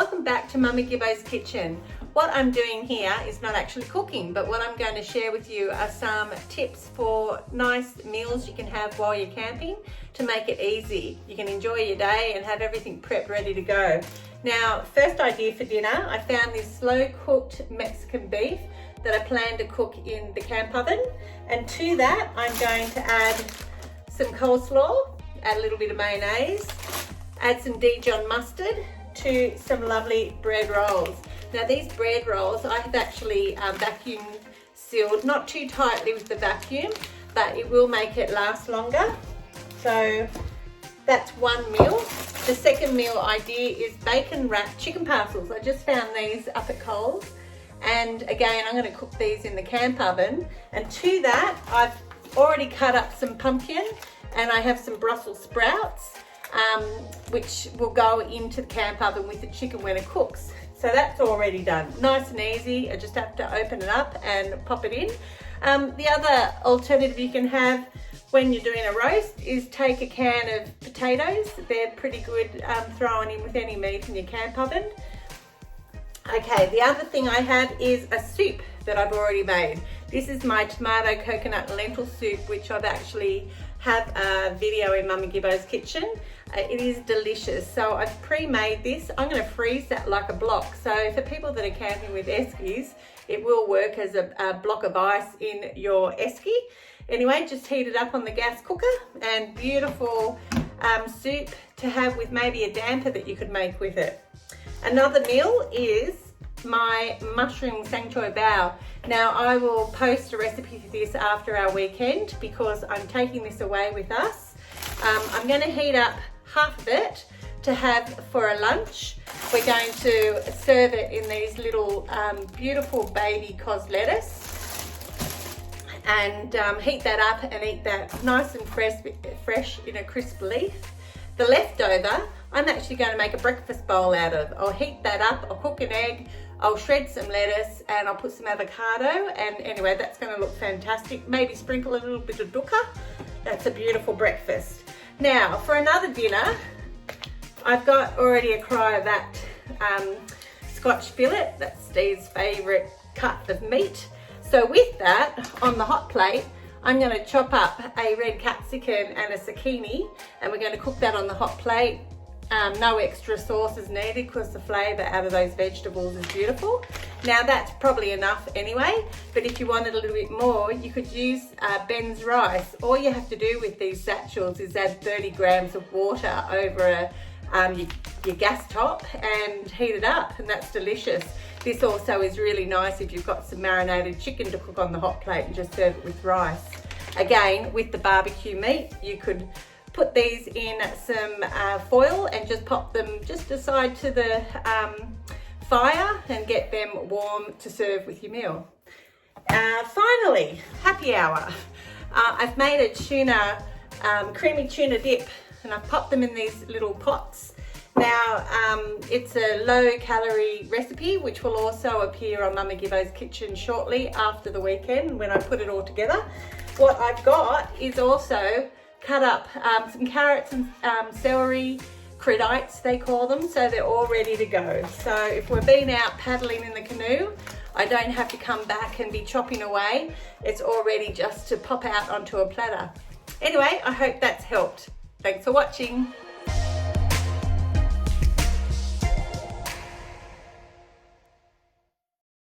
welcome back to Mummy Gibbo's kitchen. What I'm doing here is not actually cooking, but what I'm going to share with you are some tips for nice meals you can have while you're camping to make it easy. You can enjoy your day and have everything prepped ready to go. Now, first idea for dinner, I found this slow cooked Mexican beef that I plan to cook in the camp oven, and to that I'm going to add some coleslaw, add a little bit of mayonnaise, add some Dijon mustard to some lovely bread rolls. Now these bread rolls I have actually vacuum sealed, not too tightly with the vacuum, but it will make it last longer. So that's one meal. The second meal idea is bacon wrapped chicken parcels. I just found these up at Coles, and again I'm going to cook these in the camp oven. And to that I've already cut up some pumpkin, and I have some Brussel sprouts, which will go into the camp oven with the chicken when it cooks. So that's already done. Nice and easy. I just have to open it up and pop it in. The other alternative you can have when you're doing a roast is take a can of potatoes. They're pretty good throwing in with any meat in your camp oven. Okay, the other thing I have is a soup that I've already made. This is my tomato coconut lentil soup, which I've actually have a video in Mummy Gibbo's kitchen. It is delicious. So I've pre-made this. I'm going to freeze that like a block. So for people that are camping with eskies, it will work as a block of ice in your esky. Anyway, just heat it up on the gas cooker, and beautiful soup to have with maybe a damper that you could make with it. Another meal is my mushroom Sancho Bao. Now I will post a recipe for this after our weekend because I'm taking this away with us. I'm going to heat up half of it to have for a lunch. We're going to serve it in these little beautiful baby cos lettuce, and heat that up and eat that nice and fresh in a crisp leaf. The leftover I'm actually going to make a breakfast bowl out of. I'll heat that up, I'll cook an egg, I'll shred some lettuce, and I'll put some avocado, and anyway, that's going to look fantastic. Maybe sprinkle a little bit of dukkha. That's a beautiful breakfast. Now, for another dinner, I've got already a cry of that Scotch fillet. That's Steve's favourite cut of meat. So with that, on the hot plate, I'm going to chop up a red capsicum and a zucchini, and we're going to cook that on the hot plate. No extra sauce is needed because the flavour out of those vegetables is beautiful. Now that's probably enough anyway, but if you wanted a little bit more, you could use Ben's rice. All you have to do with these satchels is add 30 grams of water over your gas top and heat it up, and that's delicious. This also is really nice if you've got some marinated chicken to cook on the hot plate and just serve it with rice. Again, with the barbecue meat, you could put these in some foil and just pop them just aside to the fire and get them warm to serve with your meal. Finally, happy hour. I've made a tuna, creamy tuna dip, and I've popped them in these little pots. Now, it's a low calorie recipe, which will also appear on Mummy Gibbo's kitchen shortly after the weekend when I put it all together. What I've got is also cut up some carrots and celery, Crudités they call them, so they're all ready to go. So if we've been out paddling in the canoe, I don't have to come back and be chopping away. It's all ready just to pop out onto a platter. Anyway, I hope that's helped. Thanks for watching.